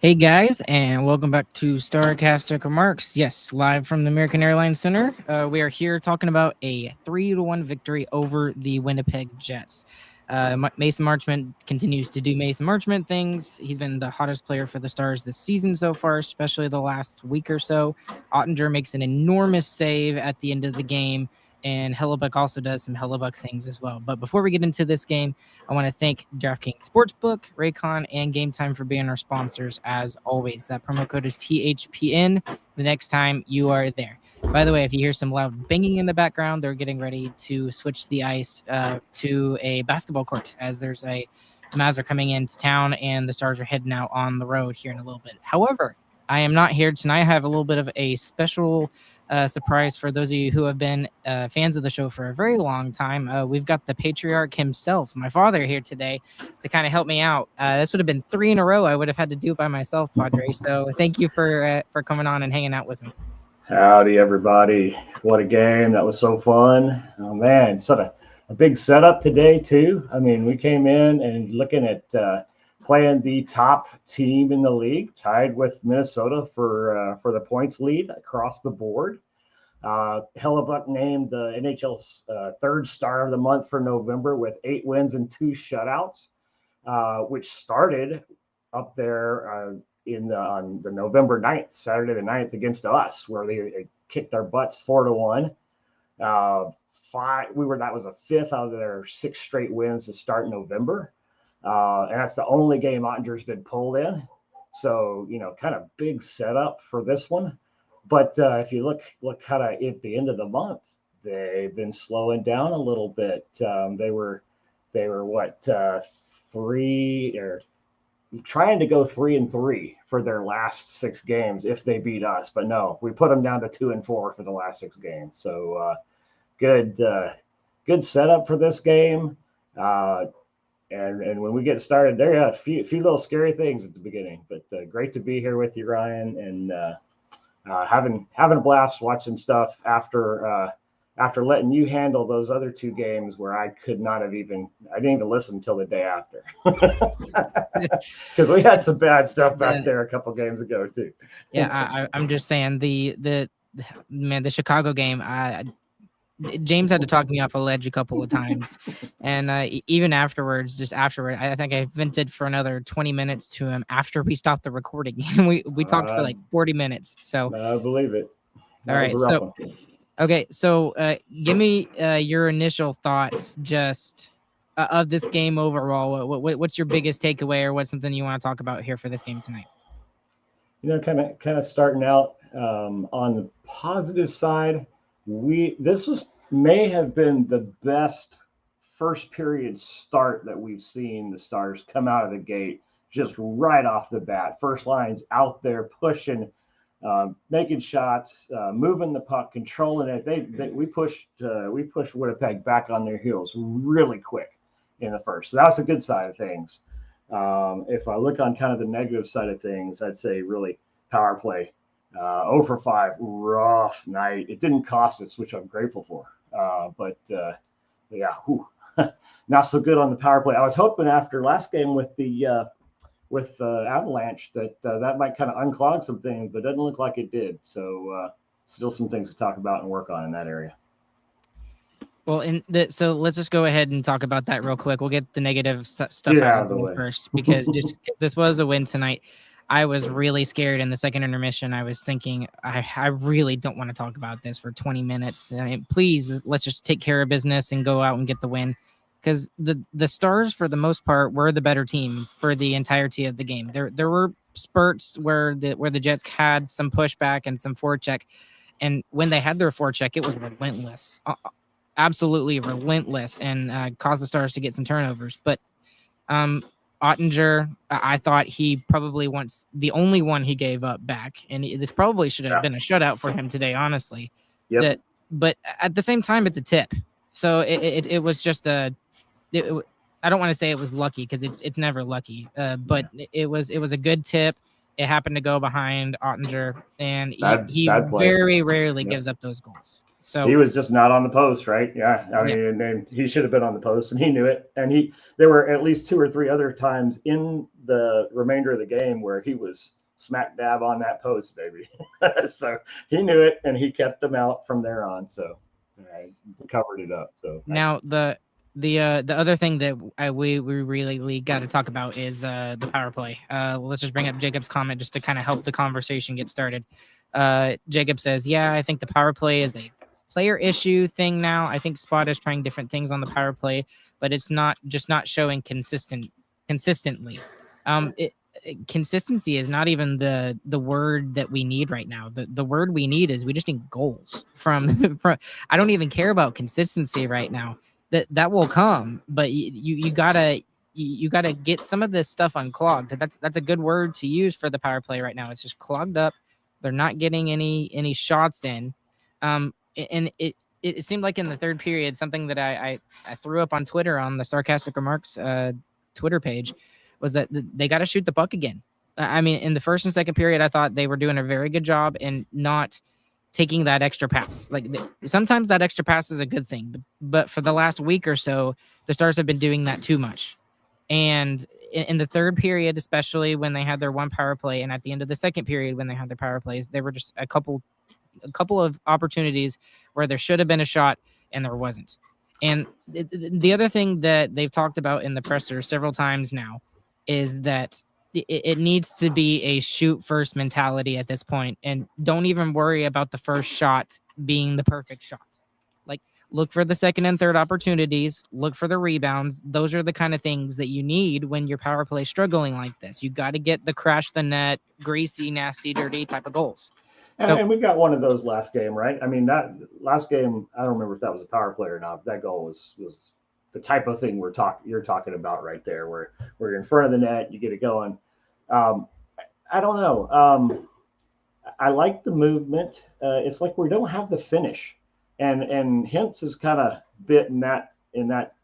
Hey guys, and welcome back to Starcastic Remarks. Yes, live from the American Airlines Center. We are here talking about a 3-1 victory over the Winnipeg Jets. Mason Marchment continues to do Mason Marchment things. He's been the hottest player for the Stars this season so far, especially the last week or so. Ottinger makes an enormous save at the end of the game, and Hellebuyck also does some Hellebuyck things as well. But before we get into this game, I want to thank DraftKings Sportsbook, Raycon, and Game Time for being our sponsors as always. That promo code is THPN the next time you are there. By the way, if you hear some loud banging in the background, they're getting ready to switch the ice to a basketball court as there's a Mavs are coming into town and the Stars are heading out on the road here in a little bit. However, I am not here tonight. I have a little bit of a special surprise for those of you who have been fans of the show for a very long time. We've got the patriarch himself, my father, here today to kind of help me out. This would have been 3 in a row. I would have had to do it by myself, Padre. So thank you for coming on and hanging out with me. Howdy, everybody. What a game. That was so fun. Oh, man, such a big setup today, too. I mean, we came in and looking at playing the top team in the league, tied with Minnesota for the points lead across the board. Hellebuyck named the NHL's third star of the month for November with 8 wins and 2 shutouts, which started up there on the November 9th, Saturday the 9th against us, where they kicked our butts 4-1. That was a 5th out of their 6 straight wins to start November. And that's the only game Ottinger's been pulled in. So, kind of big setup for this one. But if you look kind of at the end of the month, they've been slowing down a little bit. They were what, 3 or trying to go 3-3 for their last 6 games if they beat us, but no, we put them down to 2-4 for the last 6 games. So good setup for this game. And when we get started, there are a few little scary things at the beginning, but great to be here with you, Ryan, and having a blast watching stuff after letting you handle those other 2 games where I didn't even listen until the day after. Because we had some bad stuff back there a couple games ago too. Yeah, I'm just saying the Chicago game, James had to talk me off a ledge a couple of times. And even afterwards, I think I vented for another 20 minutes to him after we stopped the recording. we talked for like 40 minutes. So I believe it. All right. So, okay. So give me your initial thoughts just of this game overall. What's your biggest takeaway, or what's something you want to talk about here for this game tonight? Kind of starting out on the positive side, may have been the best first period start that we've seen the Stars come out of the gate, just right off the bat. First line's out there pushing, making shots, moving the puck, controlling it. We pushed Winnipeg back on their heels really quick in the first. So that's a good side of things. If I look on kind of the negative side of things, I'd say really power play. 0 for 5, rough night. It didn't cost us, which I'm grateful for. But not so good on the power play. I was hoping after last game with the Avalanche that might kind of unclog some things, but it doesn't look like it did. So still some things to talk about and work on in that area. Well, so let's just go ahead and talk about that real quick. We'll get the negative stuff out of the way first, because this was a win tonight. I was really scared in the second intermission. I was thinking, I really don't want to talk about this for 20 minutes. Please, let's just take care of business and go out and get the win. Because the Stars, for the most part, were the better team for the entirety of the game. There were spurts where the Jets had some pushback and some forecheck. And when they had their forecheck, it was relentless. Absolutely relentless, and caused the Stars to get some turnovers. But Ottinger, I thought he probably wants the only one he gave up back, and this probably should have been a shutout for him today, honestly. Yep. But at the same time, it's a tip, so it was just I don't want to say it was lucky, because it's never lucky, but it was a good tip. It happened to go behind Ottinger, and he very rarely gives up those goals. So he was just not on the post, right? Yeah, I mean, and he should have been on the post, and he knew it. And there were at least 2 or 3 other times in the remainder of the game where he was smack dab on that post, baby. So he knew it, and he kept them out from there on. So covered it up. So now the other thing that we really got to talk about is the power play. Let's just bring up Jacob's comment just to kind of help the conversation get started. Jacob says, "Yeah, I think the power play is a player issue thing now. I think Spot is trying different things on the power play, but it's not showing consistently. Consistency is not even the word that we need right now. The word we need is we just need goals from I don't even care about consistency right now. That will come, but you gotta get some of this stuff unclogged. That's a good word to use for the power play right now. It's just clogged up. They're not getting any shots in. And it seemed like in the third period, something that I threw up on Twitter on the Sarcastic Remarks Twitter page was that they got to shoot the puck again. I mean, in the first and second period, I thought they were doing a very good job in not taking that extra pass. Like sometimes that extra pass is a good thing, but for the last week or so, the Stars have been doing that too much. And in the third period, especially when they had their one power play, and at the end of the second period when they had their power plays, there were just a couple of opportunities where there should have been a shot and there wasn't. And the other thing that they've talked about in the presser several times now is that it needs to be a shoot first mentality at this point, and don't even worry about the first shot being the perfect shot. Like, look for the second and third opportunities, look for the rebounds. Those are the kind of things that you need when your power play is struggling like this. You got to get the crash the net, greasy, nasty, dirty type of goals. And we got one of those last game, right? I mean, that last game, I don't remember if that was a power play or not. But that goal was the type of thing you're talking about right there, where you're in front of the net, you get it going. I don't know. I like the movement. It's like we don't have the finish, and Hintz is kind of bit in that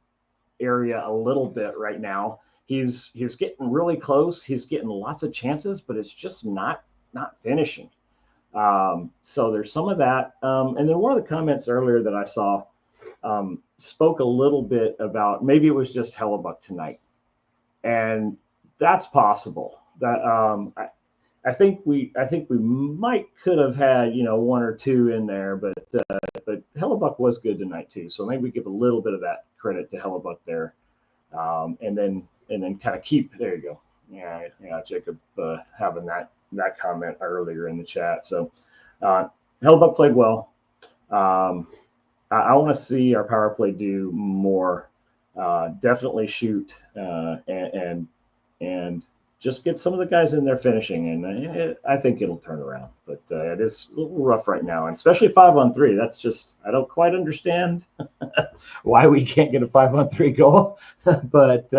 area a little bit right now. He's getting really close. He's getting lots of chances, but it's just not finishing. So there's some of that. And then one of the comments earlier that I saw spoke a little bit about maybe it was just Hellebuyck tonight, and that's possible. That I think we might could have had 1 or 2 in there, but Hellebuyck was good tonight too. So maybe we give a little bit of that credit to Hellebuyck there, and then kind of keep. There you go. Yeah, Jacob having that comment earlier in the chat. So Hellebuyck played well. I want to see our power play do more. Definitely shoot and just get some of the guys in there finishing, and I think it'll turn around. But it is a little rough right now, and especially 5-on-3. That's just I don't quite understand why we can't get a 5-on-3 goal. But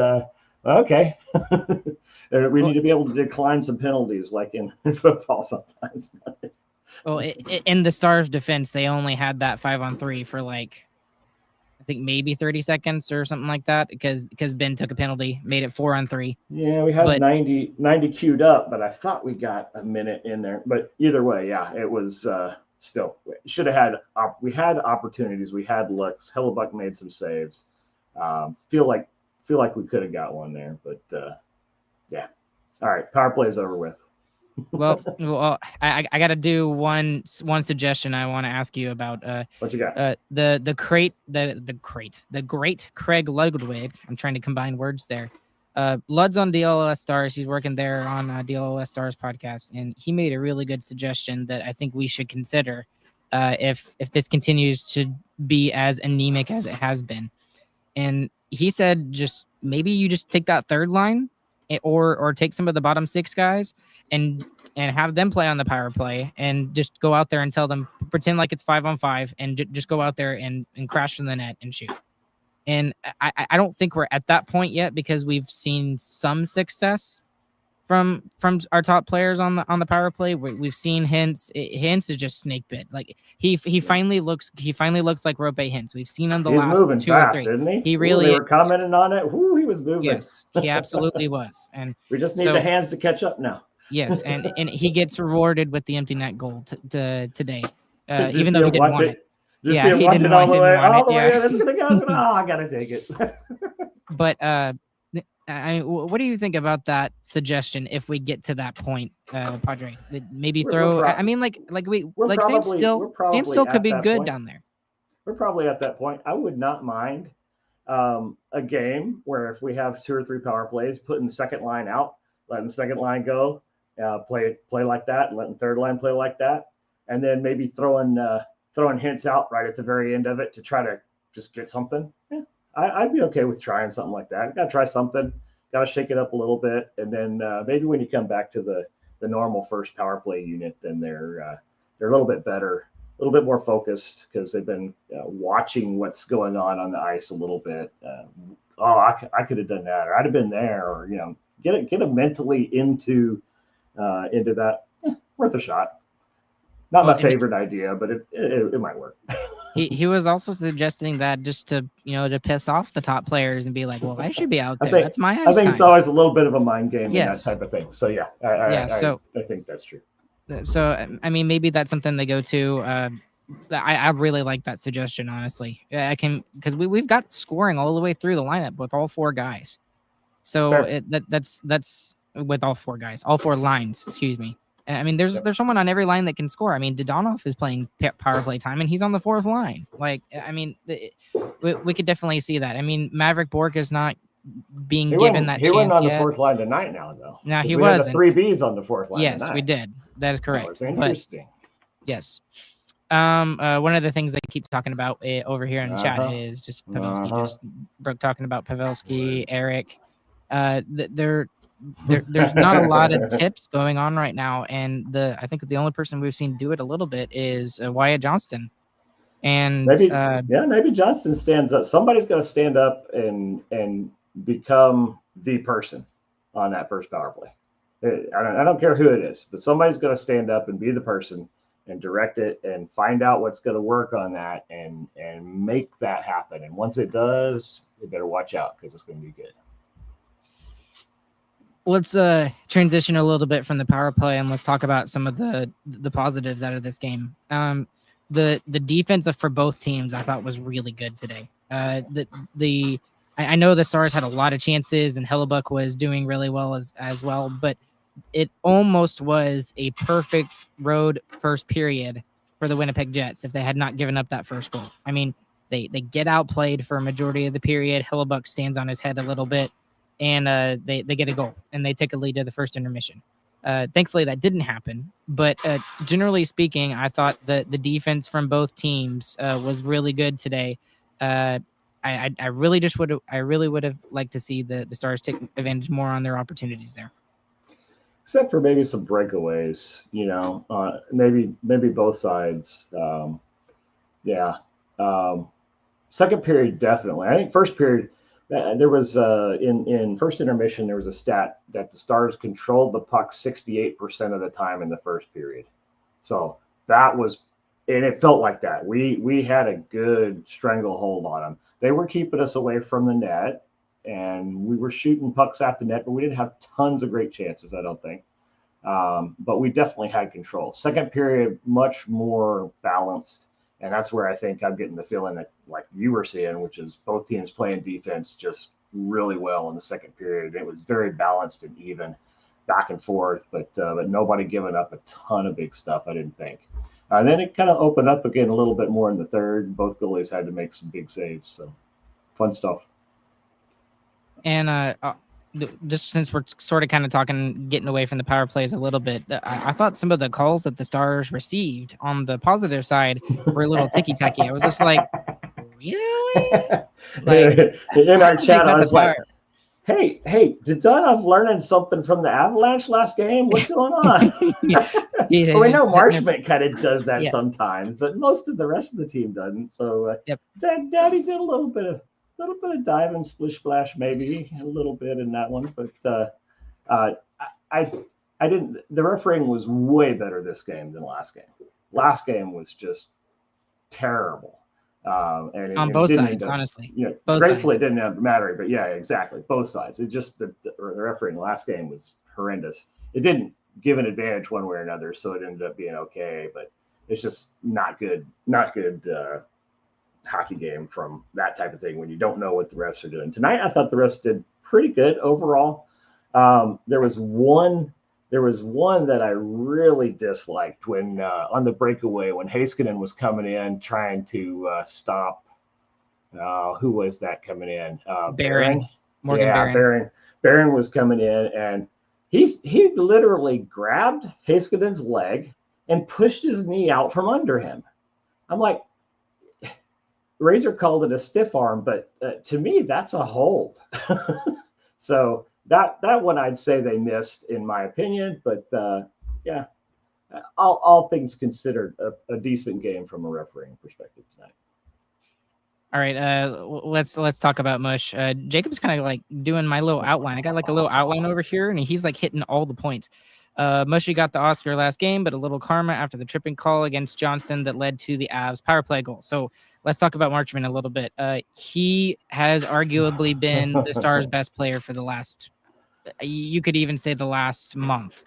okay. We need to be able to decline some penalties like in football sometimes. Well, in the Stars' defense, they only had that 5-on-3 for like, I think maybe 30 seconds or something like that because Ben took a penalty, made it 4-on-3. Yeah, we had 90 queued up, but I thought we got a minute in there. But either way, yeah, it was still should have had. We had opportunities, we had looks. Hellebuyck made some saves. Feel like we could have got one there, but yeah. All right, power play is over with. Well, I got to do one suggestion I want to ask you about. What you got? The great Craig Ludwig. I'm trying to combine words there. Lud's on DLS Stars. He's working there on DLS Stars podcast, and he made a really good suggestion that I think we should consider if this continues to be as anemic as it has been. And he said, maybe you just take that third line. Or take some of the bottom 6 guys and have them play on the power play and just go out there and tell them, pretend like it's 5-on-5 and just go out there and crash from the net and shoot. And I don't think we're at that point yet because we've seen some success from our top players on the power play. We've seen Hintz. Hintz is just snake bit. Like he finally looks like Rope Hintz. We've seen him the last moving 2 fast, or 3. Isn't he? He really. They were commenting on it. Ooh, he was moving. Yes, he absolutely was. And we just need the hands to catch up now. Yes, and he gets rewarded with the empty net goal today, even though he didn't want it. Just Yeah, see him he watch it all the didn't way. want it. All the way. Yeah. It's gonna go. Oh, I gotta take it. But I mean, what do you think about that suggestion? If we get to that point, Padre, that maybe throw. I mean, like Sam We're still probably could at be that good point. down there. We're probably at that point. I would not mind a game where if we have 2 or 3 power plays, putting the second line out, letting the second line go, play like that, and letting third line play like that, and then maybe throwing hints out right at the very end of it to try to just get something. Yeah, I'd be okay with trying something like that. Got to try something. Got to shake it up a little bit, and then maybe when you come back to the normal first power play unit, then they're a little bit better, a little bit more focused because they've been watching what's going on the ice a little bit. I could have done that, or I'd have been there, or get them mentally into that. Worth a shot. Not Well, my favorite idea, but it might work. he was also suggesting that just to to piss off the top players and be like, well, I should be out I there. think That's my I ice think time. it's always a little bit of a mind game in that Yes. type of thing. So yeah, I think that's true. So I mean, maybe that's something they go to. I really like that suggestion, honestly. I can, because we've got scoring all the way through the lineup with all 4 guys. So that's with all 4 guys, all 4 lines. Excuse me. I mean, there's someone on every line that can score. I mean, Dodonov is playing power play time, and he's on the 4th line. Like, I mean, we could definitely see that. I mean, Maverick Bork is not being given that chance yet. He wasn't on the 4th line tonight now, though. No, he we wasn't. had the 3 Bs on the 4th line yes, tonight. we did. That is correct. That was interesting. But, yes. One of the things they keep talking about over here in the chat is just Pavelski. Just Brooke talking about Pavelski, Eric. There's not a lot of tips going on right now, and I think the only person we've seen do it a little bit is Wyatt Johnston. And maybe Johnston stands up. Somebody's got to stand up and become the person on that first power play. I don't care who it is, but somebody's got to stand up and be the person and direct it and find out what's going to work on that and make that happen. And once it does, you better watch out because it's going to be good. Let's transition a little bit from the power play and let's talk about some of the positives out of this game. The defense for both teams I thought was really good today. I know the Stars had a lot of chances and Hellebuyck was doing really well as well, but it almost was a perfect road first period for the Winnipeg Jets if they had not given up that first goal. I mean, they get outplayed for a majority of the period. Hellebuyck stands on his head a little bit, and they get a goal, and they take a lead to the first intermission. Thankfully, that didn't happen. But generally speaking, I thought the defense from both teams was really good today. I really would have liked to see the Stars take advantage more on their opportunities there. Except for maybe some breakaways, maybe both sides. Second period, definitely. I think first period, there was in first intermission, there was a stat that the Stars controlled the puck 68% of the time in the first period. So that was, and it felt like that. We had a good stranglehold on them. They were keeping us away from the net, and we were shooting pucks at the net, but we didn't have tons of great chances, I don't think. But we definitely had control. Second period, much more balanced. And that's where I think I'm getting the feeling that, like you were seeing, which is both teams playing defense just really well in the second period. It was very balanced and even, back and forth, but nobody giving up a ton of big stuff, I didn't think. And then it kind of opened up again a little bit more in the third. Both goalies had to make some big saves. So fun stuff. And just since we're sort of kind of getting away from the power plays a little bit, I thought some of the calls that the Stars received on the positive side were a little ticky-tacky. I was just like, really? Like, in our chat, I was like, hey, did Donov learning something from the Avalanche last game? What's going on? Yeah, we know Marshman kind of does that sometimes, but most of the rest of the team doesn't. So Daddy did a little bit of diving, splish splash, maybe a little bit in that one, but I didn't. The refereeing was way better this game than last game. Last game was just terrible, and on both sides, honestly. Gratefully, it didn't matter, but yeah, exactly, both sides. It just the refereeing last game was horrendous. It didn't give an advantage one way or another, so it ended up being okay, but it's just not good hockey game from that type of thing when you don't know what the refs are doing. Tonight, I thought the refs did pretty good overall. There was one that I really disliked when on the breakaway when Heiskanen was coming in trying to stop. Who was that coming in? Barron. Morgan Barron. Barron. Barron was coming in, and he literally grabbed Heiskanen's leg and pushed his knee out from under him. I'm like, Razor called it a stiff arm, but to me, that's a hold. So that one I'd say they missed, in my opinion. But yeah, all things considered, a decent game from a refereeing perspective tonight. All right, let's talk about Mush. Jacob's kind of like doing my little outline. I got like a little outline over here, and he's like hitting all the points. Mushy got the Oscar last game, but a little karma after the tripping call against Johnston that led to the Avs power play goal. So let's talk about Marchment a little bit. He has arguably been the Stars' best player for the last, you could even say the last month.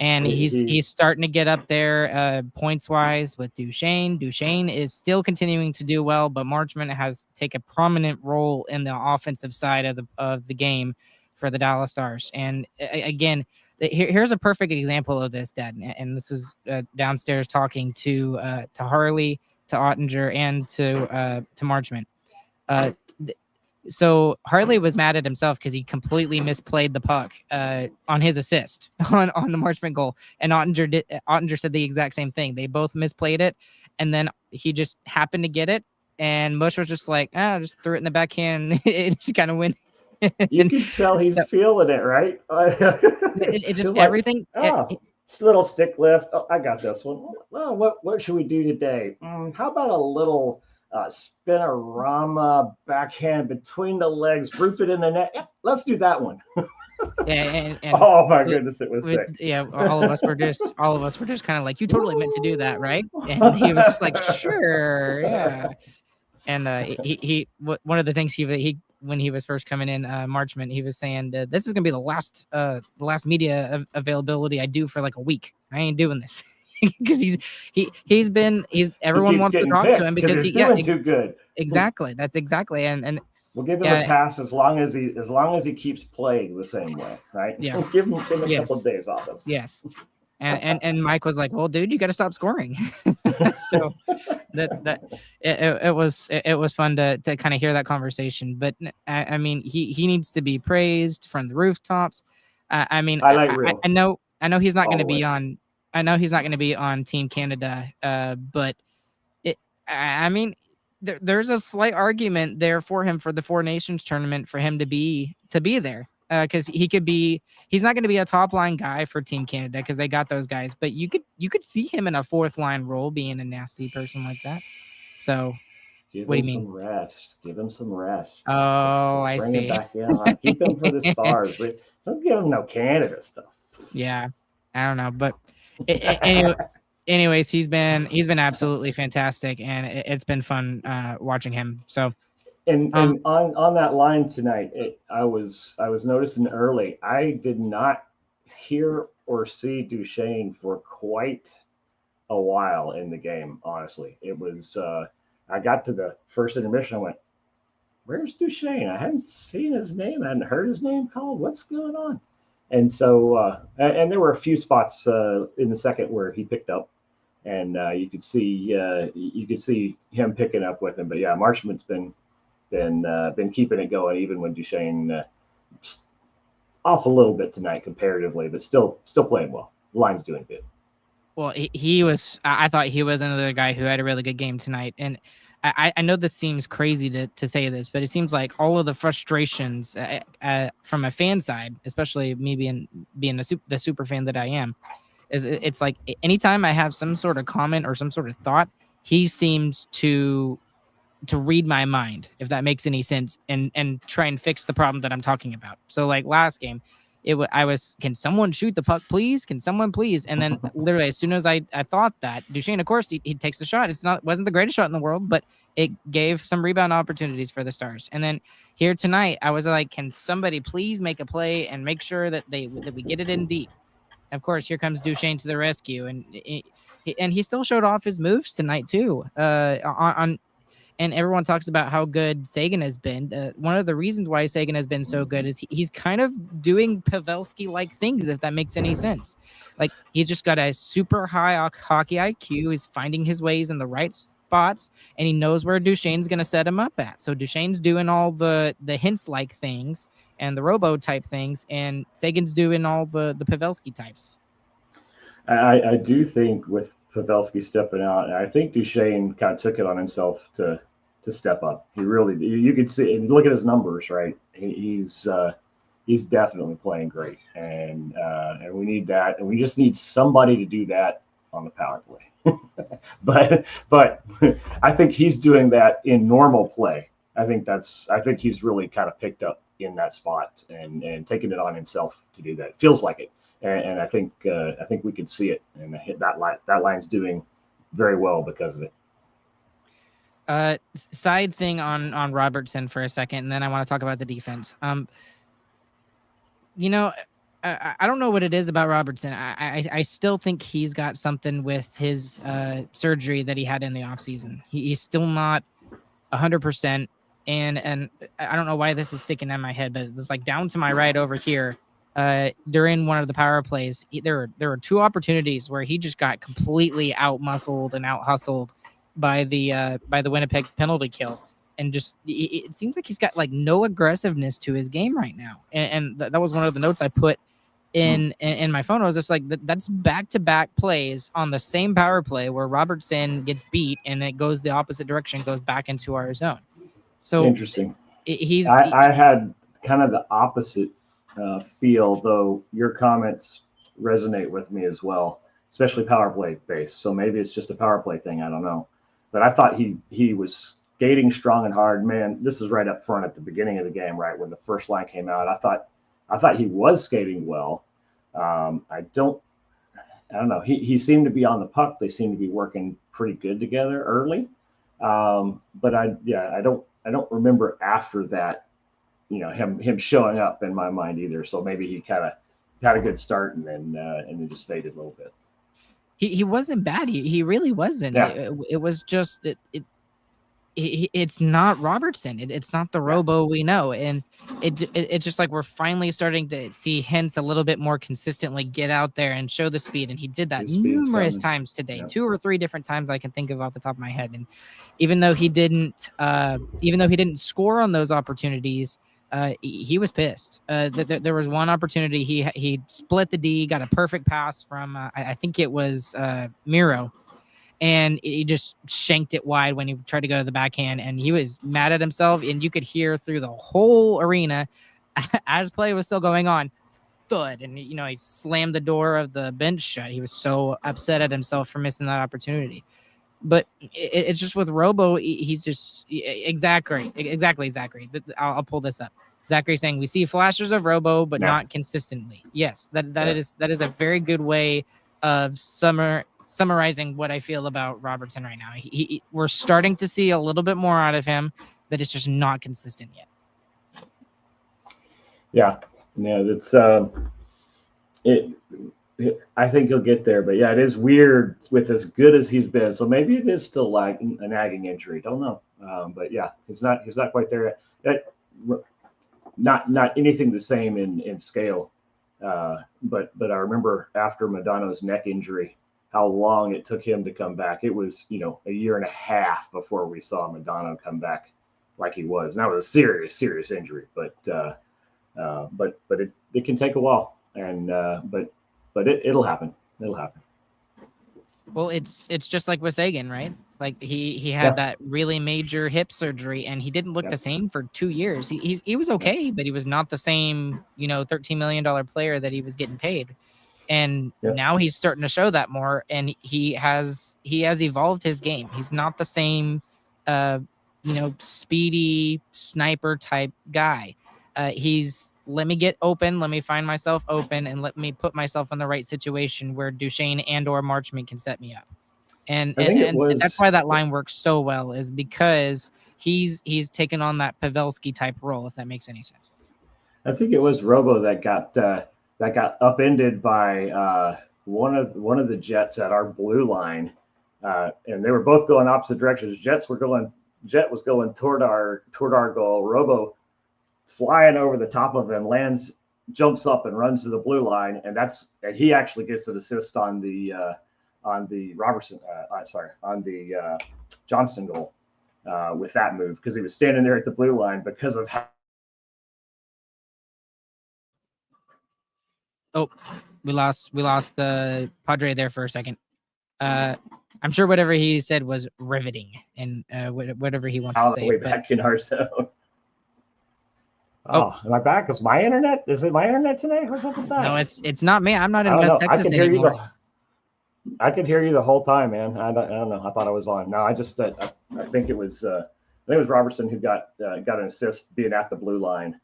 And he's starting to get up there points-wise with Duchesne. Duchesne is still continuing to do well, but Marchment has taken a prominent role in the offensive side of the game for the Dallas Stars. And again, here's a perfect example of this, Dad. And this is downstairs talking to Harley, to Ottinger, and to Marchment. So Harley was mad at himself because he completely misplayed the puck on his assist on the Marchment goal, and Ottinger said the exact same thing. They both misplayed it, and then he just happened to get it, and Mush was just like, just threw it in the backhand. It just kind of went. You can tell he's feeling it, right? It just everything. It's a little stick lift. Oh, I got this one. Well, what should we do today? How about a little spinorama backhand between the legs, roof it in the net? Yeah, let's do that one. And oh my goodness, it was sick. Yeah, all of us were just kind of like, you totally meant to do that, right? And he was just like, sure, yeah. And he one of the things he when he was first coming in, Marchment, he was saying, this is gonna be the last media availability I do for like a week. I ain't doing this. Because everyone wants to talk to him because he's doing too good. Exactly. That's exactly. And we'll give him a pass as long as he keeps playing the same way, right? Yeah. give him a couple of days off. Yes. And Mike was like, well, dude, you got to stop scoring. So it was fun to kind of hear that conversation. But I mean, he needs to be praised from the rooftops. I mean, I know he's not going to be on. I know he's not going to be on Team Canada, but I mean, there's a slight argument there for him for the Four Nations tournament for him to be there, because he's not going to be a top line guy for Team Canada because they got those guys, but you could see him in a fourth line role being a nasty person like that. So what do you mean? Give him some rest. Oh, let's I bring see. Him back in. Keep him for the Stars, but don't give him no Canada stuff. Yeah, I don't know, but. Anyways, he's been absolutely fantastic, and it's been fun watching him. So, and on that line tonight, I was noticing early. I did not hear or see Duchesne for quite a while in the game. Honestly, it was. I got to the first intermission. I went, "Where's Duchesne? I hadn't seen his name. I hadn't heard his name called. What's going on?" And so, and there were a few spots in the second where he picked up, and you could see him picking up with him. But yeah, Marchment's been keeping it going even when Duchesne off a little bit tonight comparatively, but still playing well. The line's doing good. Well, he was. I thought he was another guy who had a really good game tonight, and I know this seems crazy to say this, but it seems like all of the frustrations from a fan side, especially me being the super fan that I am, it's like anytime I have some sort of comment or some sort of thought, he seems to read my mind, if that makes any sense, and try and fix the problem that I'm talking about. So like last game, I was, can someone shoot the puck, please? Can someone please? And then literally as soon as I thought that, Duchesne, of course, he takes the shot. Wasn't the greatest shot in the world, but it gave some rebound opportunities for the Stars. And then here tonight, I was like, can somebody please make a play and make sure that we get it in deep? And of course, here comes Duchesne to the rescue, and he still showed off his moves tonight too. And And everyone talks about how good Sagan has been. One of the reasons why Sagan has been so good is he's kind of doing Pavelski-like things, if that makes any sense. Like, he's just got a super high hockey IQ. He's finding his ways in the right spots, and he knows where Duchene's going to set him up at. So Duchene's doing all the hints-like things and the robo-type things, and Sagan's doing all the Pavelski types. I do think with Pavelski stepping out, I think Duchene kind of took it on himself to step up. He really, you could see and look at his numbers, right? He's definitely playing great, and we need that, and we just need somebody to do that on the power play. but I think he's doing that in normal play. I think he's really kind of picked up in that spot and taking it on himself to do that. It feels like it. And I think we can see it, and that line's doing very well because of it. Side thing on Robertson for a second, and then I want to talk about the defense. You know, I don't know what it is about Robertson. I still think he's got something with his surgery that he had in the offseason. He's still not 100%, and I don't know why this is sticking in my head, but it's like down to my right over here. During one of the power plays, there were two opportunities where he just got completely out-muscled and out-hustled by the Winnipeg penalty kill, and just it seems like he's got like no aggressiveness to his game right now. And that was one of the notes I put in my phone. I was just like, that's back-to-back plays on the same power play where Robertson gets beat and it goes the opposite direction, goes back into our zone. So interesting. I had kind of the opposite feel, though your comments resonate with me as well, especially power play based. So maybe it's just a power play thing. I don't know. But I thought he was skating strong and hard. Man, this is right up front at the beginning of the game, right when the first line came out. I thought he was skating well. I don't know. He seemed to be on the puck. They seemed to be working pretty good together early. But I don't remember after that, him showing up in my mind either. So maybe he kind of had a good start and then just faded a little bit. He wasn't bad. He really wasn't. Yeah. It was just it's not Robertson. It's not the Robo we know, and it's just like we're finally starting to see hints a little bit more consistently get out there and show the speed. And he did that numerous times today, 2 or 3 different times I can think of off the top of my head. And even though he didn't score on those opportunities, he was pissed. There was one opportunity he split the D, got a perfect pass from I think it was Miro, and he just shanked it wide when he tried to go to the backhand, and he was mad at himself, and you could hear through the whole arena as play was still going on, thud, and he slammed the door of the bench shut. He was so upset at himself for missing that opportunity. But it's just with Robo, he's just exactly Zachary. I'll pull this up. Zachary saying we see flashes of Robo, but not consistently. Yes, that is a very good way of summarizing what I feel about Robertson right now. We're starting to see a little bit more out of him, but it's just not consistent yet. Yeah, that's I think he'll get there, but yeah, it is weird with as good as he's been. So maybe it is still like a nagging injury. Don't know, but yeah, he's not quite there yet. Not anything the same in scale, but I remember after Madonna's neck injury, how long it took him to come back. It was a year and a half before we saw Madonna come back like he was. Now it was a serious injury, but it can take a while, and but it'll happen. It'll happen. Well, it's just like with Sagan, right? Like he had that really major hip surgery, and he didn't look the same for 2 years. He was okay, but he was not the same, $13 million player that he was getting paid. And now he's starting to show that more, and he has evolved his game. He's not the same, speedy sniper type guy. He's let me get open, let me find myself open, and let me put myself in the right situation where Duchene and or Marchment can set me up. And that's why that line works so well, is because he's taken on that Pavelski type role, if that makes any sense. I think it was Robo that got upended by one of the Jets at our blue line, and they were both going opposite directions. Jets were going jet was going toward our goal. Robo flying over the top of him, lands, jumps up and runs to the blue line, and he actually gets an assist on the Robertson, on the Johnston goal with that move, because he was standing there at the blue line because of how. Oh, we lost the Padre there for a second. I'm sure whatever he said was riveting, and whatever he wants to say. Way back in our zone. Oh, am I back? Is my internet? Is it my internet today? What's up with that? No, it's not me. I'm not in West Texas anymore. I could hear you the whole time, man. I don't know. I thought I was on. No, I just I think it was Robertson who got an assist being at the blue line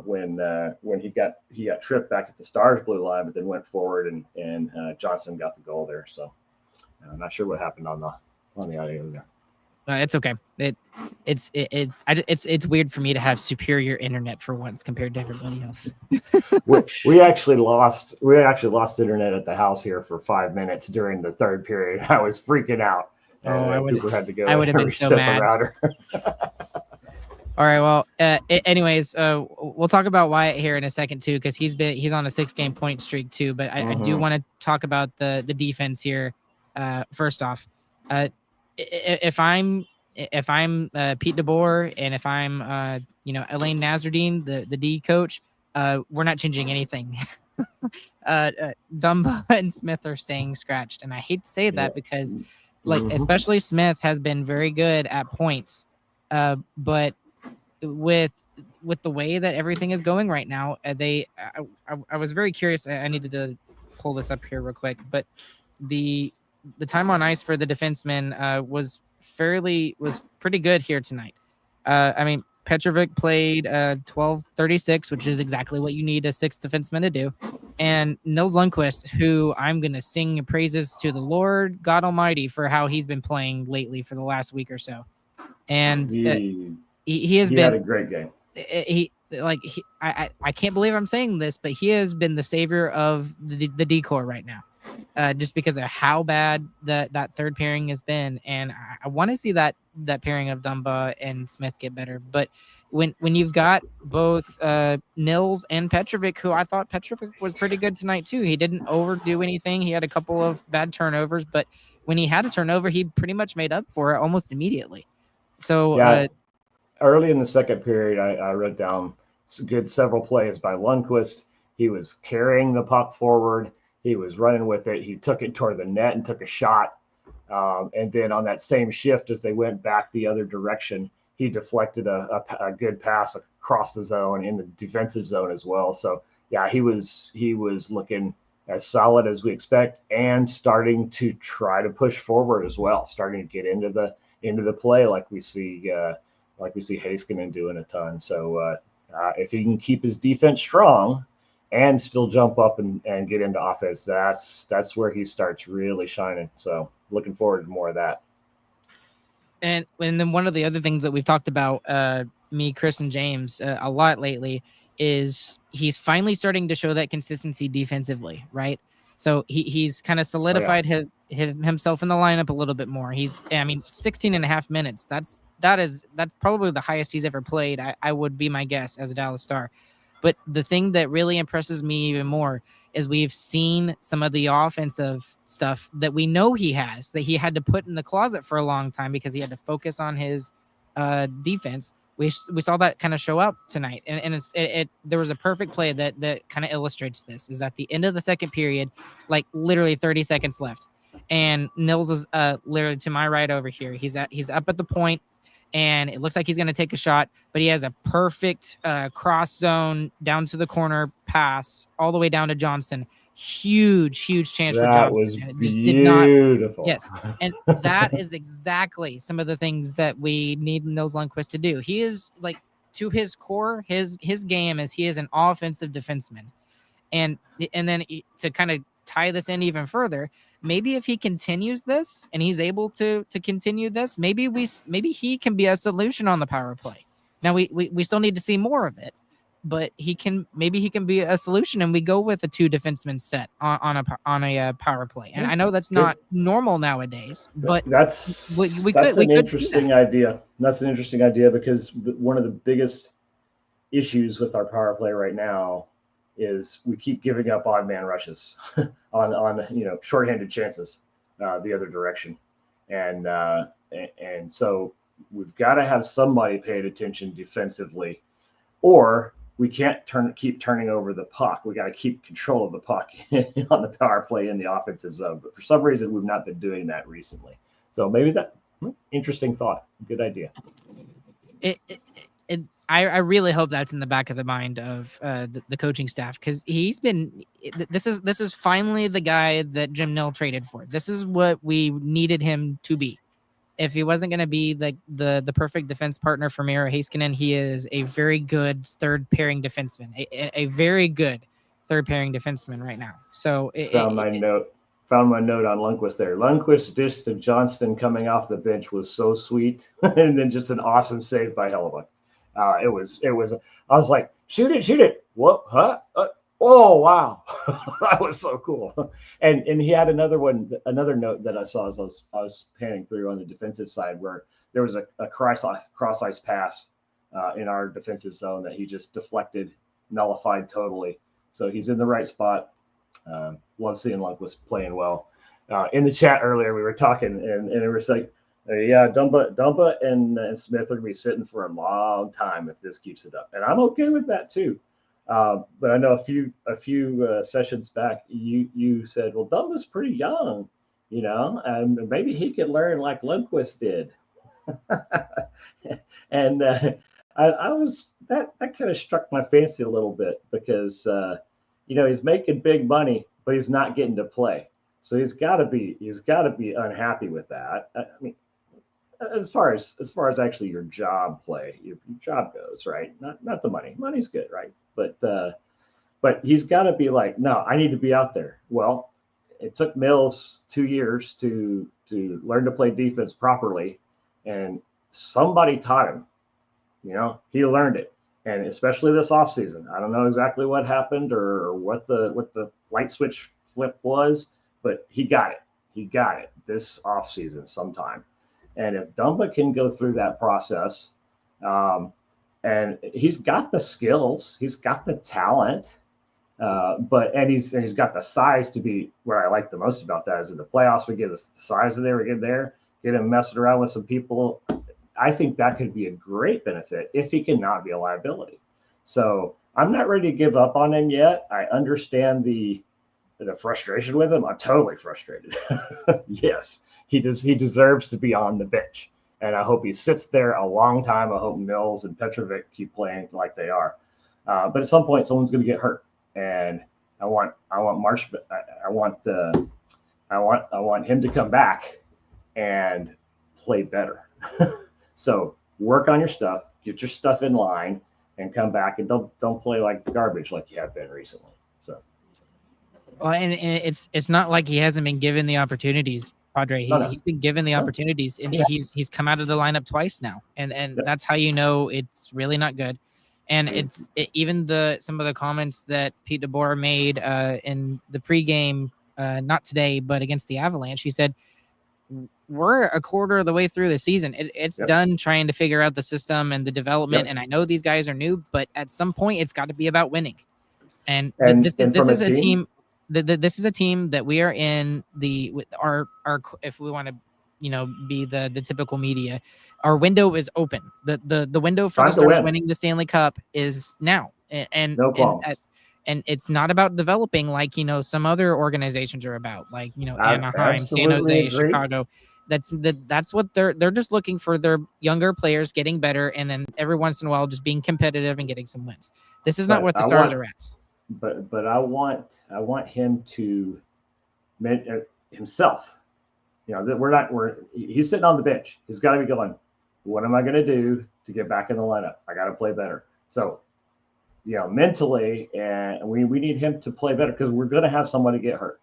when he got tripped back at the Stars blue line, but then went forward and Johnson got the goal there. So I'm not sure what happened on the audio there. It's okay. It's weird for me to have superior internet for once compared to everybody else. we actually lost internet at the house here for 5 minutes during the third period. I was freaking out. Cooper had to go. I would have been so mad. All right. Well, anyways, we'll talk about Wyatt here in a second too, because he's on a 6-game point streak too. But I do want to talk about the defense here. First off, if I'm Pete DeBoer and if I'm Elaine Nasruddin, the D coach, we're not changing anything. Dumba and Smith are staying scratched, and I hate to say that because, especially Smith has been very good at points, but with the way that everything is going right now, I was very curious. I needed to pull this up here real quick, but the time on ice for the defenseman was pretty good here tonight. I mean, Petrovic played 12:36, which is exactly what you need a sixth defenseman to do. And Nils Lundkvist, who I'm going to sing praises to the Lord God Almighty for how he's been playing lately for the last week or so. And he has been had a great game. I can't believe I'm saying this, but he has been the savior of the decor right now. Just because of how bad that third pairing has been, and I want to see that pairing of Dumba and Smith get better. But when you've got both Nils and Petrovic, who I thought Petrovic was pretty good tonight too. He didn't overdo anything. He had a couple of bad turnovers, but when he had a turnover, he pretty much made up for it almost immediately. So early in the second period, I wrote down several plays by Lundkvist. He was carrying the puck forward. He was running with it. He took it toward the net and took a shot. And then on that same shift, as they went back the other direction, he deflected a good pass across the zone in the defensive zone as well. So yeah, he was looking as solid as we expect, and starting to try to push forward as well, starting to get into the play like we see Heiskanen doing a ton. So if he can keep his defense strong and still jump up and get into offense, that's where he starts really shining. So looking forward to more of that. And then one of the other things that we've talked about, me, Chris, and James a lot lately, is he's finally starting to show that consistency defensively, right? So he's kind of solidified himself in the lineup a little bit more. 16 and a half minutes. That's probably the highest he's ever played. I would be my guess as a Dallas Star. But the thing that really impresses me even more is we've seen some of the offensive stuff that we know he has, that he had to put in the closet for a long time because he had to focus on his defense. We saw that kind of show up tonight. And there was a perfect play that kind of illustrates this. Is at the end of the second period, like literally 30 seconds left. And Nils is literally to my right over here. He's up at the point. And it looks like he's going to take a shot, but he has a perfect cross zone down to the corner pass all the way down to Johnston. Huge chance for Johnston. That was beautiful. Yes, and that is exactly some of the things that we need Nils Lundkvist to do. He is, like, to his core, his game is he is an offensive defenseman. And then to kind of tie this in even further, maybe if he continues this and he's able to continue this, maybe he can be a solution on the power play. Now we still need to see more of it, but maybe he can be a solution, and we go with a 2 defenseman set on a power play. And I know that's not normal nowadays, but that's we an could interesting idea. That's an interesting idea because one of the biggest issues with our power play right now is we keep giving up odd man rushes on shorthanded chances the other direction, and so we've got to have somebody paying attention defensively, or we can't keep turning over the puck. We got to keep control of the puck on the power play in the offensive zone. But for some reason, we've not been doing that recently. So maybe interesting thought. Good idea. I really hope that's in the back of the mind of the coaching staff, because he's been. This is finally the guy that Jim Nill traded for. This is what we needed him to be. If he wasn't going to be the perfect defense partner for Miro Heiskanen, he is a very good third pairing defenseman, a very good third pairing defenseman right now. So found my note on Lundqvist there. Lundqvist's dish to Johnston coming off the bench was so sweet, and then just an awesome save by Hellebuyck. It was. I was like, shoot it! What? Huh? Oh wow, that was so cool. And he had another note that I saw as I was panning through on the defensive side, where there was a cross ice pass in our defensive zone that he just deflected, nullified totally. So he's in the right spot. Love seeing Lundqvist playing well. In the chat earlier, we were talking, and it was like, yeah, Dumba and Smith are gonna be sitting for a long time if this keeps it up, and I'm okay with that too. But I know a few sessions back, you said, well, Dumba's pretty young, and maybe he could learn like Lundqvist did. And I was that kind of struck my fancy a little bit because he's making big money, but he's not getting to play. So he's got to be unhappy with that. I mean, as far as actually your job goes, right? Not the money. Money's good, right? But he's got to be like, no, I need to be out there. Well, it took Mills 2 years to learn to play defense properly, and somebody taught him. He learned it, and especially this offseason. I don't know exactly what happened or what the light switch flip was, but he got it. He got it this offseason sometime. And if Dumba can go through that process, and he's got the skills, he's got the talent, but he's got the size to be where I like the most about that is in the playoffs. We get the size of there, we get him messing around with some people. I think that could be a great benefit if he cannot be a liability. So I'm not ready to give up on him yet. I understand the frustration with him. I'm totally frustrated. Yes, he deserves to be on the bench, and I hope he sits there a long time. I hope Mills and Petrovic keep playing like they are. But at some point, someone's going to get hurt, and I want him to come back and play better. So work on your stuff, get your stuff in line, and come back, and don't play like garbage like you have been recently. So. Well, and it's not like he hasn't been given the opportunities, Padre. He's been given the opportunities, and he's come out of the lineup twice now, and that's how it's really not good. And even some of the comments that Pete DeBoer made in the pregame, not today, but against the Avalanche, he said, we're a quarter of the way through the season. It's done trying to figure out the system and the development. And I know these guys are new, but at some point it's got to be about winning. And this is a team. This is a team that we are in our if we want to be the typical media, our window is open. The window for the Stars winning the Stanley Cup is now, and it's not about developing like some other organizations are about, like Anaheim, San Jose, Chicago. That's what they're just looking for, their younger players getting better, and then every once in a while just being competitive and getting some wins. This is not what the Stars are at. But I want him to himself. That he's sitting on the bench. He's got to be going, what am I going to do to get back in the lineup? I got to play better. So, mentally, and we need him to play better, because we're going to have somebody get hurt.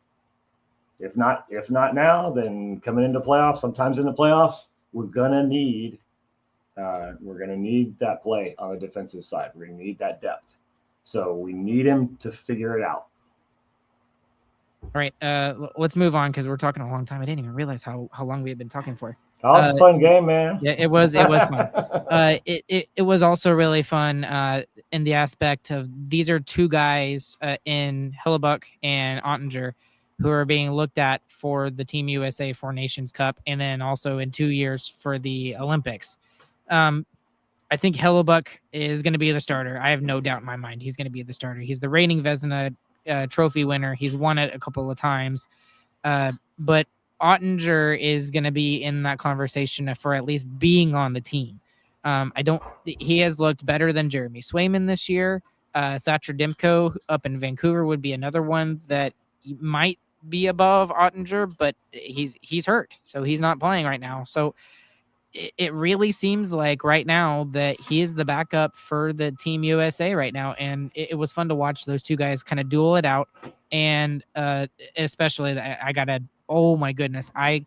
If not now, then coming into playoffs, sometimes in the playoffs, we're going to need that play on the defensive side. We're going to need that depth. So we need him to figure it out. All right, let's move on because we're talking a long time. I didn't even realize how long we had been talking for. Oh, it's a fun game, man. Yeah, it was fun. It was also really fun in the aspect of these are two guys in Hellebuyck and Ottinger who are being looked at for the Team USA Four Nations Cup and then also in 2 years for the Olympics. I think Hellebuyck is going to be the starter. I have no doubt in my mind he's going to be the starter. He's the reigning Vezina trophy winner. He's won it a couple of times. But Ottinger is going to be in that conversation for at least being on the team. He has looked better than Jeremy Swayman this year. Thatcher Demko up in Vancouver would be another one that might be above Ottinger, but he's hurt, so he's not playing right now. So it really seems like right now that he is the backup for the Team USA right now. And it was fun to watch those two guys kind of duel it out. And especially oh my goodness, I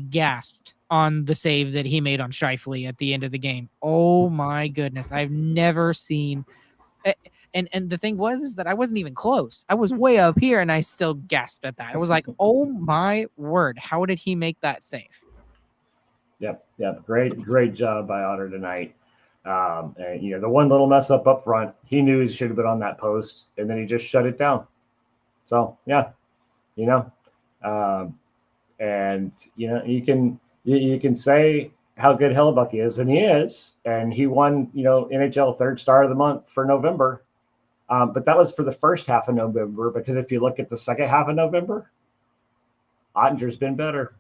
gasped on the save that he made on Scheifele at the end of the game. Oh my goodness. I've never seen. And the thing is that I wasn't even close. I was way up here and I still gasped at that. I was like, oh my word. How did he make that save? Yep. Great job by Otter tonight. And the one little mess up front, he knew he should have been on that post, and then he just shut it down. So yeah, and you can say how good Hellebuyck is, and he is, and he won NHL third star of the month for November. But that was for the first half of November, because if you look at the second half of November, Ottinger's been better.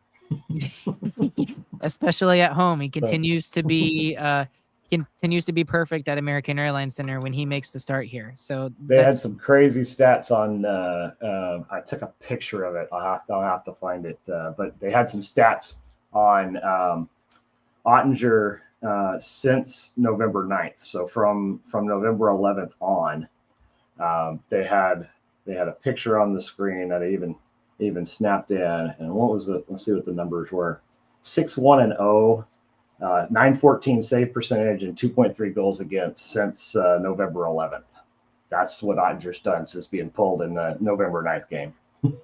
Especially at home, he continues to be perfect at American Airlines Center when he makes the start here. So they had some crazy stats on. I took a picture of it. I'll have to find it. But they had some stats on Ottinger since November 9th. So from November 11th on, they had a picture on the screen that even snapped in. And what was it? Let's see what the numbers were. 6-1-0, 914 save percentage, and 2.3 goals against since November 11th. That's what Ottinger's done since being pulled in the November 9th game.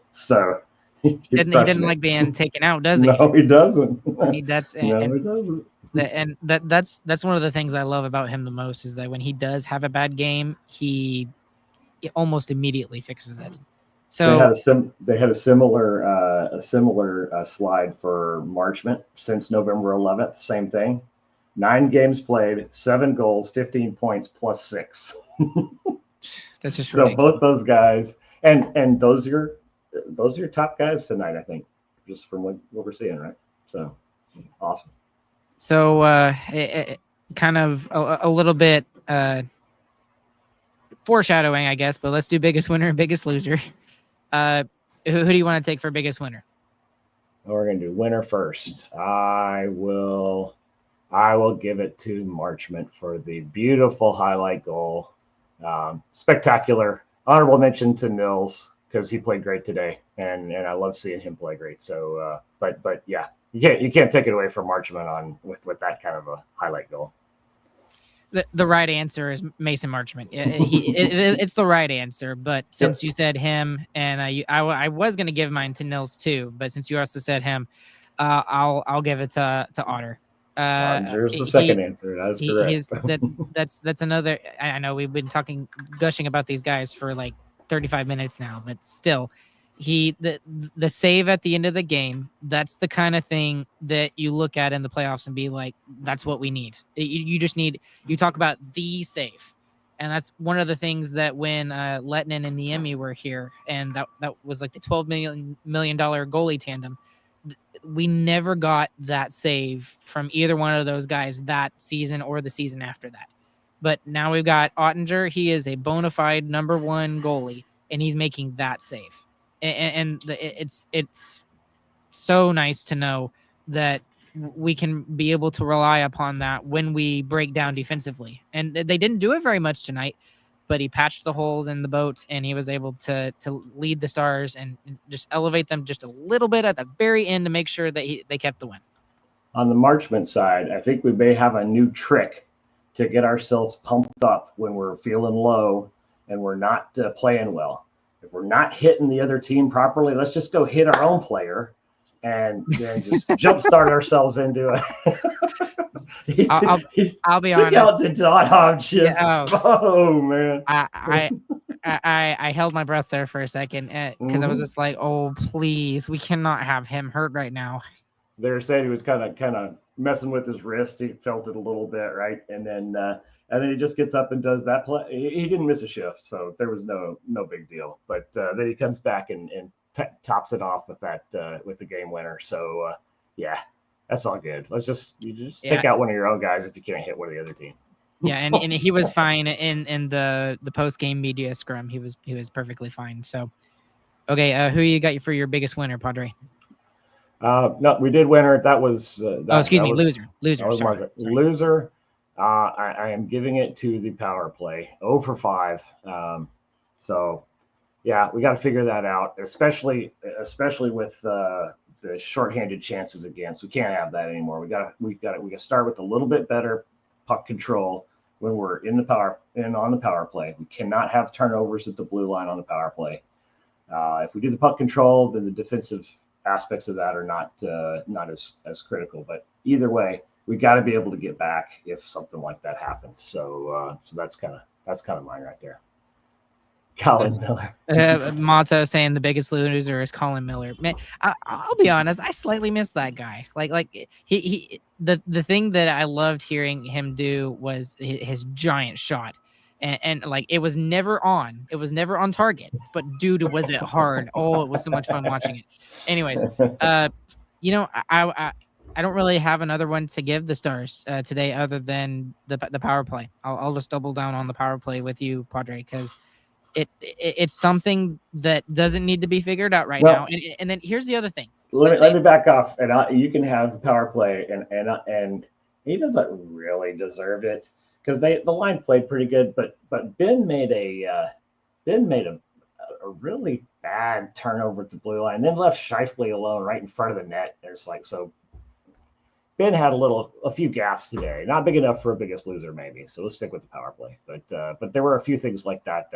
So he didn't like being taken out, does he? No, he doesn't. He doesn't. And that's one of the things I love about him the most is that when he does have a bad game, he almost immediately fixes it. So they had a similar slide for Marchment since November 11th. Same thing. 9 games played, 7 goals, 15 points, plus 6. That's just so ridiculous. Both those guys, and those are your top guys tonight, I think, just from what we're seeing, right? So awesome. So kind of a little bit foreshadowing, I guess, but let's do biggest winner and biggest loser. Who do you want to take for biggest winner? We're going to do winner first. I will give it to Marchment for the beautiful highlight goal. Spectacular. Honorable mention to Nils because he played great today, and I love seeing him play great. So, but yeah, you can't take it away from Marchment with that kind of a highlight goal. The right answer is Mason Marchment. It's the right answer, but since you said him, and I was going to give mine to Nils too, but since you also said him, I'll give it to Otter. Ottinger's the second answer. That's correct. That's another. I know we've been gushing about these guys for like 35 minutes now, but still, the save at the end of the game, that's the kind of thing that you look at in the playoffs and be like, that's what we need. You just need, you talk about the save. And that's one of the things that when Lettinen and Niemi were here, and that was like the $12 million goalie tandem, we never got that save from either one of those guys that season or the season after that. But now we've got Ottinger. He is a bona fide number 1 goalie, and he's making that save. And it's so nice to know that we can be able to rely upon that when we break down defensively. And they didn't do it very much tonight, but he patched the holes in the boat, and he was able to lead the Stars and just elevate them just a little bit at the very end to make sure that they kept the win. On the Marchment side, I think we may have a new trick to get ourselves pumped up when we're feeling low and we're not playing well. If we're not hitting the other team properly, let's just go hit our own player and then just jumpstart ourselves into it. I'll be took honest. out the Donov just, oh man. I held my breath there for a second because I was just like, oh, please, we cannot have him hurt right now. They're saying he was kind of messing with his wrist. He felt it a little bit, right? And then he just gets up and does that play. He didn't miss a shift, so there was no big deal. But then he comes back and tops it off with that with the game winner. So yeah, that's all good. You just take out one of your own guys if you can't hit one of the other team. Yeah, and he was fine in the post game media scrum. He was perfectly fine. So, okay, who you got for your biggest winner, Padre? No, we did winner. That was loser. Sorry. Loser. I am giving it to the power play. 0 for 5. So yeah, we got to figure that out, especially with the shorthanded chances against. We can't have that anymore. We got to start with a little bit better puck control when we're on the power play. We cannot have turnovers at the blue line on the power play. If we do the puck control, then the defensive aspects of that are not as critical. But either way, we got to be able to get back if something like that happens. So that's kind of mine right there. Colin Miller. Motto saying the biggest loser is Colin Miller. Man, I'll be honest, I slightly miss that guy. Like the thing that I loved hearing him do was his giant shot. And like it was never on target, but dude, was it hard. Oh, it was so much fun watching it. Anyways, I don't really have another one to give the Stars today other than the power play. I'll just double down on the power play with you, Padre, because it's something that doesn't need to be figured out right now. And then here's the other thing. Let me back off, and you can have the power play, and he doesn't really deserve it because the line played pretty good, but Ben made a really bad turnover at the blue line, then left Scheifele alone right in front of the net. There's so Ben had a few gaffes today, not big enough for a biggest loser maybe. So let's stick with the power play, but there were a few things like that.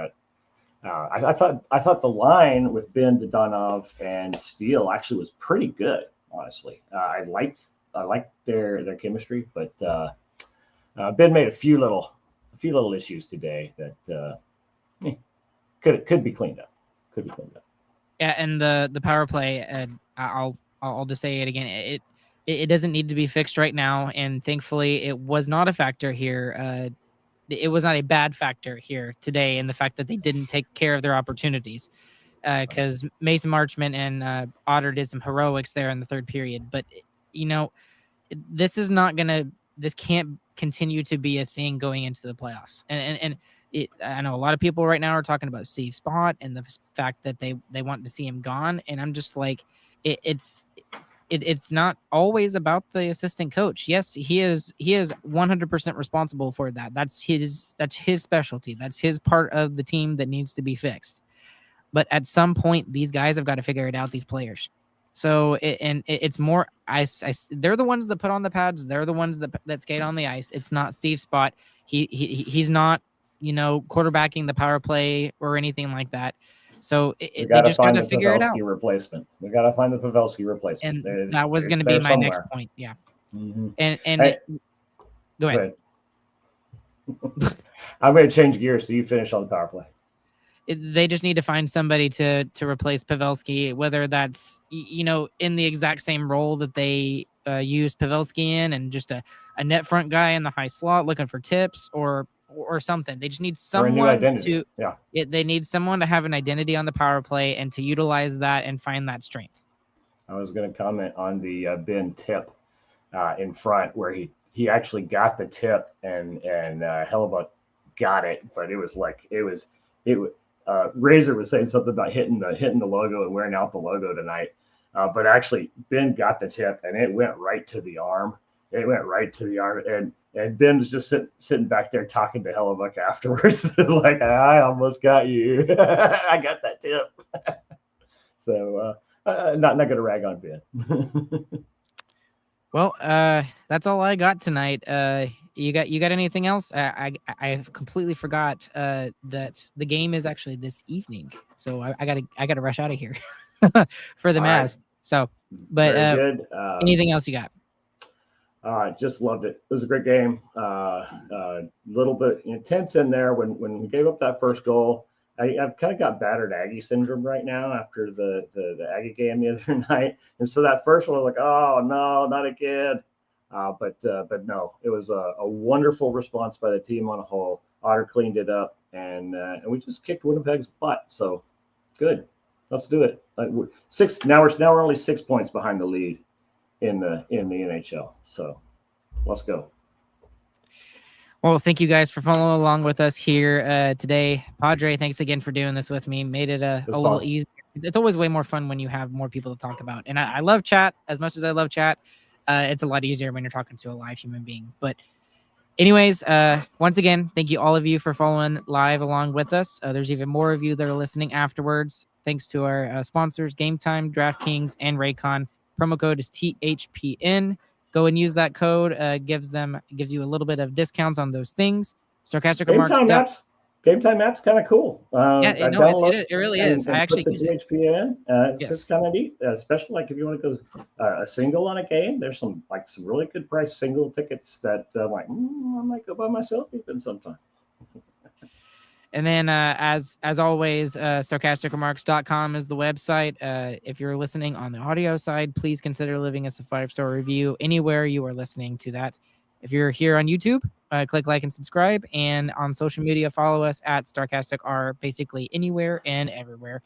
I thought the line with Ben, Dodonov, and Steele actually was pretty good. Honestly, I liked their chemistry, but Ben made a few little issues today that could be cleaned up. Yeah, and the power play, I'll just say it again. It doesn't need to be fixed right now, and thankfully, it was not a factor here. It was not a bad factor here today in the fact that they didn't take care of their opportunities because Mason Marchment and Otter did some heroics there in the third period. But, this can't continue to be a thing going into the playoffs. And I know a lot of people right now are talking about Steve Spott and the fact that they want to see him gone. And I'm just like, it's not always about the assistant coach. Yes, he is 100% responsible for that. That's his specialty. That's his part of the team that needs to be fixed. But at some point, these guys have got to figure it out, these players. So it's more they're the ones that put on the pads. They're the ones that skate on the ice. It's not Steve Spott. He's not, quarterbacking the power play or anything like that. So they just got to figure it out. Replacement. We got to find the Pavelski replacement. And that was going to be my next point. Yeah. Mm-hmm. And go ahead. I'm going to change gears so you finish on the power play. They just need to find somebody to replace Pavelski, whether that's, in the exact same role that they used Pavelski in, and just a net front guy in the high slot looking for tips or something. They just need someone to, they need someone to have an identity on the power play and to utilize that and find that strength. I was going to comment on the Ben tip in front where he actually got the tip and Hellebuyck got it, but it was Razor was saying something about hitting the logo and wearing out the logo tonight. But actually Ben got the tip and it went right to the arm. And Ben was just sitting back there talking to Hellebuyck afterwards. Like, I almost got you. I got that tip. So not going to rag on Ben. Well, that's all I got tonight. you got anything else? I completely forgot that the game is actually this evening, so I gotta rush out of here for the All right. Mavs. So, but Very good. anything else you got? Just loved it. It was a great game. Little bit intense in there when we gave up that first goal. I've kind of got battered Aggie syndrome right now after the Aggie game the other night, and so that first one I was like, oh no, not again. But no, it was a wonderful response by the team on a whole. Otter cleaned it up, and we just kicked Winnipeg's butt. So good. Let's do it. Six. Now we're only 6 points behind the lead in the NHL. So let's go. Well, thank you guys for following along with us here today. Padre, thanks again for doing this with me. Made it a little easier. It's always way more fun when you have more people to talk about. And I love chat as much as I love chat. It's a lot easier when you're talking to a live human being. But anyways, once again, thank you all of you for following live along with us. There's even more of you that are listening afterwards. Thanks to our sponsors, Game Time, DraftKings, and Raycon. Promo code is THPN. Go and use that code. Gives you a little bit of discounts on those things. Sarcastic remarks. Game Time app's kind of cool. It really is. I actually put the THP in. It's just kind of neat, especially like if you want to go a single on a game. There's some really good price single tickets that I might go by myself even sometime. And then, as always, sarcasticremarks.com is the website. If you're listening on the audio side, please consider leaving us a 5-star review anywhere you are listening to that. If you're here on YouTube, click like and subscribe. And on social media, follow us at StarcasticR, basically anywhere and everywhere.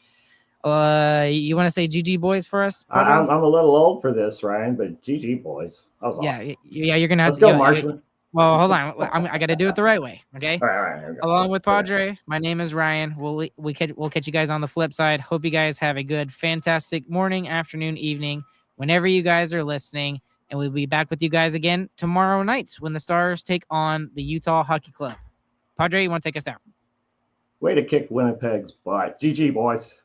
You want to say GG boys for us? I'm a little old for this, Ryan, but GG boys. That was awesome. Yeah, you're going to have to go, Marshman. Well, hold on. I got to do it the right way, okay? All right. Along with Padre, my name is Ryan. We'll catch you guys on the flip side. Hope you guys have a good, fantastic morning, afternoon, evening, whenever you guys are listening. And we'll be back with you guys again tomorrow night when the Stars take on the Utah Hockey Club. Padre, you want to take us out? Way to kick Winnipeg's butt. GG, boys.